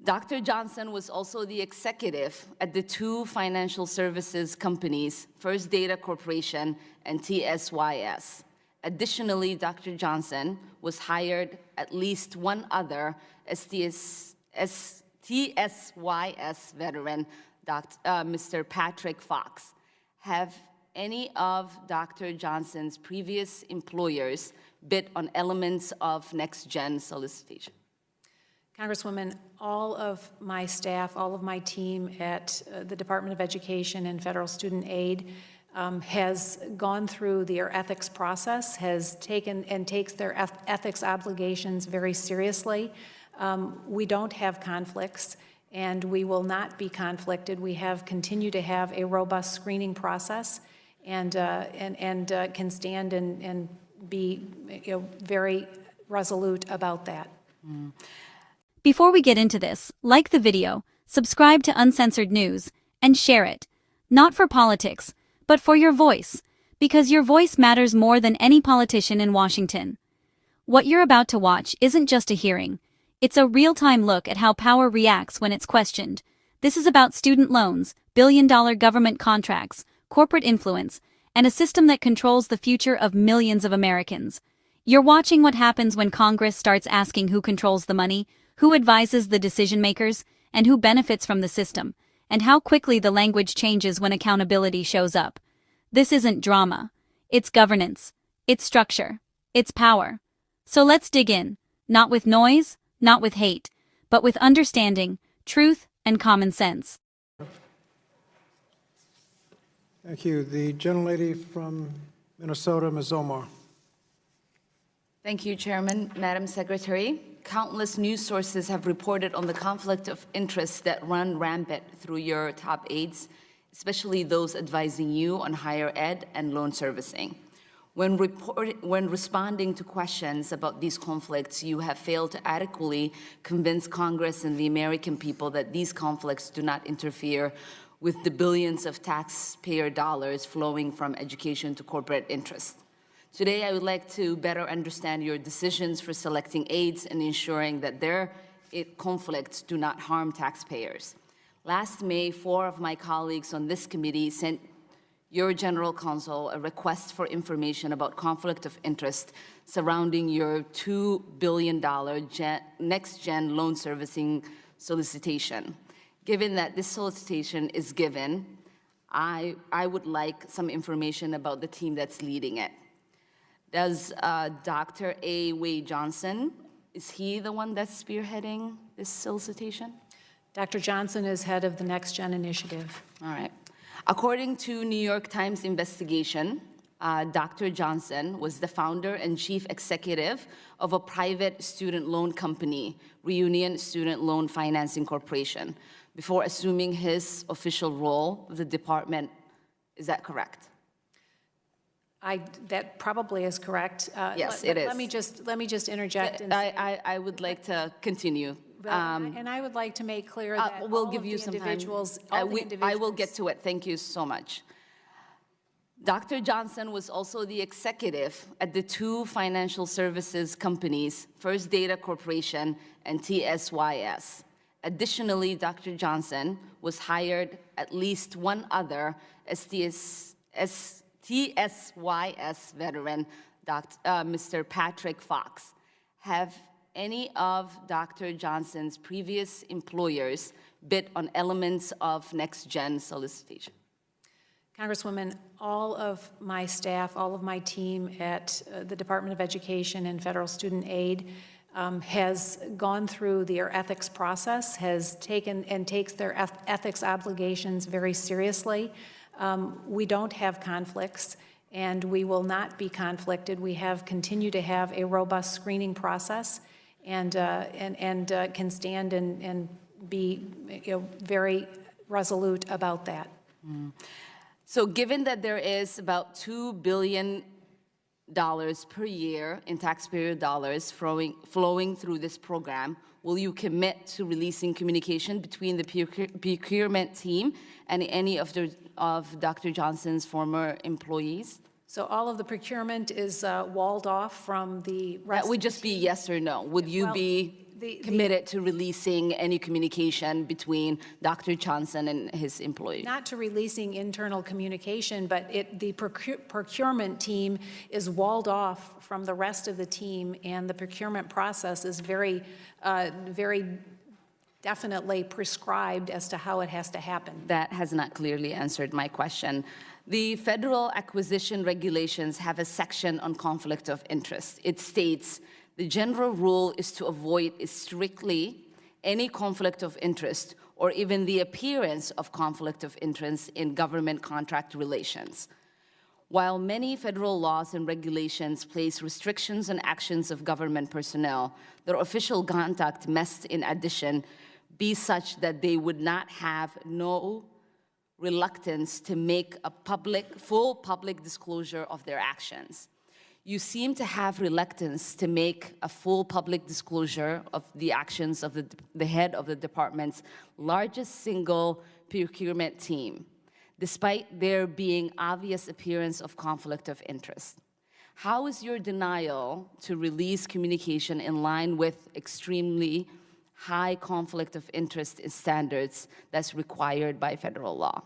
Dr. Johnson was also the executive at the two financial services companies, First Data Corporation and TSYS. Additionally, Dr. Johnson was hired at least one other TSYS veteran, Mr. Patrick Fox. Have any of Dr. Johnson's previous employers bid on elements of next-gen solicitation? Congresswoman, all of my staff, all of my team at the Department of Education and Federal Student Aid has gone through their ethics process, has taken and takes their ethics obligations very seriously. We don't have conflicts, and we will not be conflicted. We have continued to have a robust screening process, and can stand and be very resolute about that. Before we get into this, like the video, subscribe to Uncensored News, and share it. Not for politics, but for your voice, because your voice matters more than any politician in Washington. What you're about to watch isn't just a hearing. It's a real-time look at how power reacts when it's questioned. This is about student loans, billion-dollar government contracts, corporate influence, and a system that controls the future of millions of Americans. You're watching what happens when Congress starts asking who controls the money, who advises the decision-makers, and who benefits from the system, and how quickly the language changes when accountability shows up. This isn't drama. It's governance. It's structure. It's power. So let's dig in, not with noise, not with hate, but with understanding, truth, and common sense. Thank you. The gentlelady from Minnesota, Ms. Omar. Thank you, Chairman. Madam Secretary, countless news sources have reported on the conflict of interest that run rampant through your top aides, especially those advising you on higher ed and loan servicing. When responding to questions about these conflicts, you have failed to adequately convince Congress and the American people that these conflicts do not interfere with the billions of taxpayer dollars flowing from education to corporate interest. Today, I would like to better understand your decisions for selecting aides and ensuring that their conflicts do not harm taxpayers. Last May, 4 of my colleagues on this committee sent your general counsel a request for information about conflict of interest surrounding your $2 billion next-gen loan servicing solicitation. Given that this solicitation is given, I would like some information about the team that's leading it. Does Dr. A. Wade Johnson, is he the one that's spearheading this solicitation? Dr. Johnson is head of the Next Gen Initiative. All right. According to New York Times investigation, Dr. Johnson was the founder and chief executive of a private student loan company, Reunion Student Loan Financing Corporation, before assuming his official role with the department. Is that correct? That probably is correct. Yes, it is. Let me just interject. And I would like to continue. And I would like to make clear that we'll give you some time. I will get to it. Thank you so much. Dr. Johnson was also the executive at the two financial services companies, First Data Corporation and TSYS. Additionally, Dr. Johnson was hired at least one other TSYS veteran, Mr. Patrick Fox. Have any of Dr. Johnson's previous employers bid on elements of next-gen solicitation? Congresswoman, all of my staff, all of my team at the Department of Education and Federal Student Aid has gone through their ethics process, has taken and takes their ethics obligations very seriously. We don't have conflicts, and we will not be conflicted. We have continued to have a robust screening process, and can stand and be very resolute about that. So given that there is about $2 billion per year in taxpayer dollars flowing through this program, will you commit to releasing communication between the procurement team and any of Dr. Johnson's former employees? So all of the procurement is walled off from the rest. That would just be yes or no. Would you Well, be committed to releasing any communication between Dr. Johnson and his employee? Not to releasing internal communication, but the procurement team is walled off from the rest of the team, and the procurement process is very definitely prescribed as to how it has to happen. That has not clearly answered my question. The federal acquisition regulations have a section on conflict of interest. It states, the general rule is to avoid strictly any conflict of interest or even the appearance of conflict of interest in government contract relations. While many federal laws and regulations place restrictions on actions of government personnel, their official conduct must, in addition, be such that they would not have no reluctance to make a full public disclosure of their actions. You seem to have reluctance to make a full public disclosure of the actions of the head of the department's largest single procurement team, despite there being obvious appearance of conflict of interest. How is your denial to release communication in line with extremely high conflict of interest standards that's required by federal law?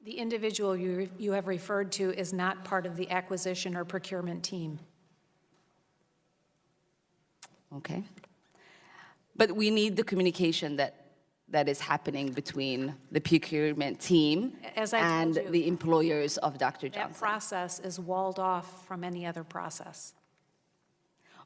The individual you have referred to is not part of the acquisition or procurement team. Okay. But we need the communication that is happening between the procurement team and the employers of Dr. Johnson. That process is walled off from any other process.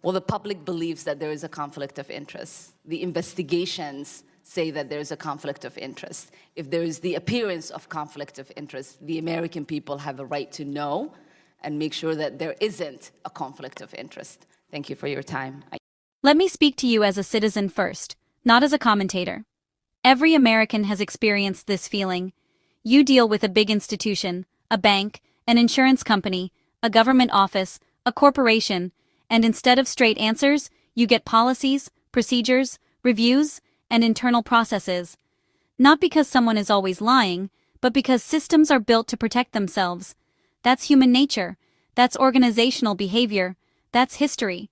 Well, the public believes that there is a conflict of interest. The investigations say that there is a conflict of interest. If there is the appearance of conflict of interest, the American people have a right to know and make sure that there isn't a conflict of interest. Thank you for your time. Let me speak to you as a citizen first, not as a commentator. Every American has experienced this feeling. You deal with a big institution, a bank, an insurance company, a government office, a corporation, and instead of straight answers, you get policies, procedures, reviews, and internal processes. Not because someone is always lying, but because systems are built to protect themselves. That's human nature. That's organizational behavior. That's history.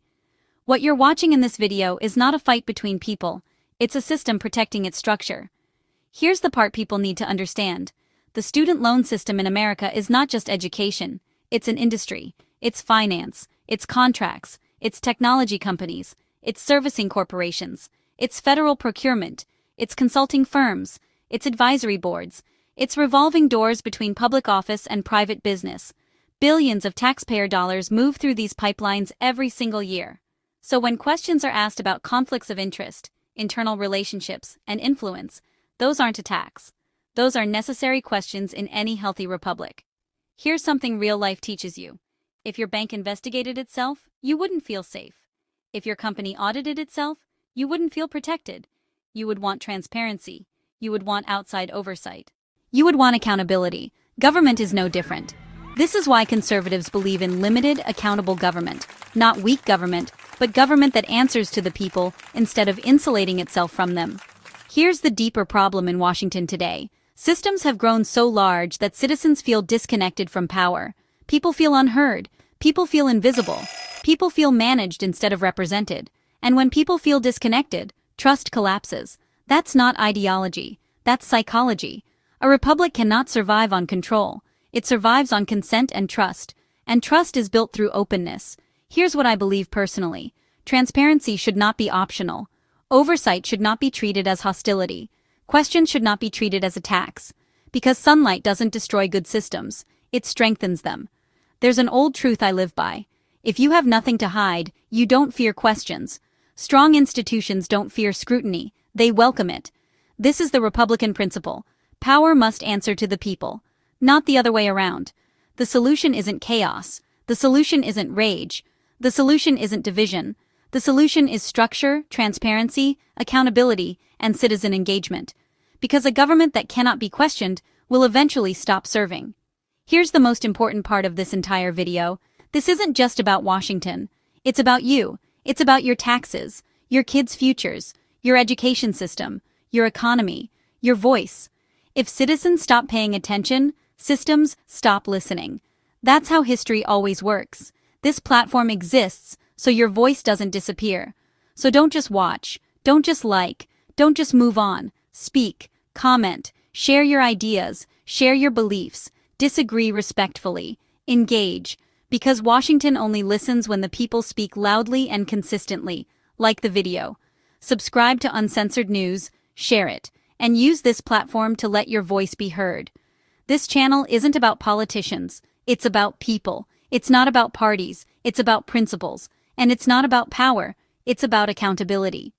What you're watching in this video is not a fight between people. It's a system protecting its structure. Here's the part people need to understand. The student loan system in America is not just education. It's an industry. It's finance. It's contracts. It's technology companies. It's servicing corporations. It's federal procurement, it's consulting firms, it's advisory boards, it's revolving doors between public office and private business. Billions of taxpayer dollars move through these pipelines every single year. So when questions are asked about conflicts of interest, internal relationships, and influence, those aren't attacks. Those are necessary questions in any healthy republic. Here's something real life teaches you. If your bank investigated itself, you wouldn't feel safe. If your company audited itself, you wouldn't feel protected. You would want transparency. You would want outside oversight. You would want accountability. Government is no different. This is why conservatives believe in limited, accountable government. Not weak government, but government that answers to the people instead of insulating itself from them. Here's the deeper problem in Washington today. Systems have grown so large that citizens feel disconnected from power. People feel unheard. People feel invisible. People feel managed instead of represented. And when people feel disconnected, trust collapses. That's not ideology. That's psychology. A republic cannot survive on control. It survives on consent and trust is built through openness. Here's what I believe personally. Transparency should not be optional. Oversight should not be treated as hostility. Questions should not be treated as attacks. Because sunlight doesn't destroy good systems, it strengthens them. There's an old truth I live by. If you have nothing to hide, you don't fear questions. Strong institutions don't fear scrutiny, they welcome it. This is the Republican principle. Power must answer to the people, not the other way around. The solution isn't chaos. The solution isn't rage. The solution isn't division. The solution is structure, transparency, accountability, and citizen engagement. Because a government that cannot be questioned will eventually stop serving. Here's the most important part of this entire video. This isn't just about Washington. It's about you. It's about your taxes, your kids' futures, your education system, your economy, your voice. If citizens stop paying attention, systems stop listening. That's how history always works. This platform exists so your voice doesn't disappear. So don't just watch, don't just like, don't just move on. Speak, comment, share your ideas, share your beliefs, disagree respectfully, engage, because Washington only listens when the people speak loudly and consistently. Like the video. Subscribe to Uncensored News, share it, and use this platform to let your voice be heard. This channel isn't about politicians, it's about people. It's not about parties, it's about principles. And it's not about power, it's about accountability.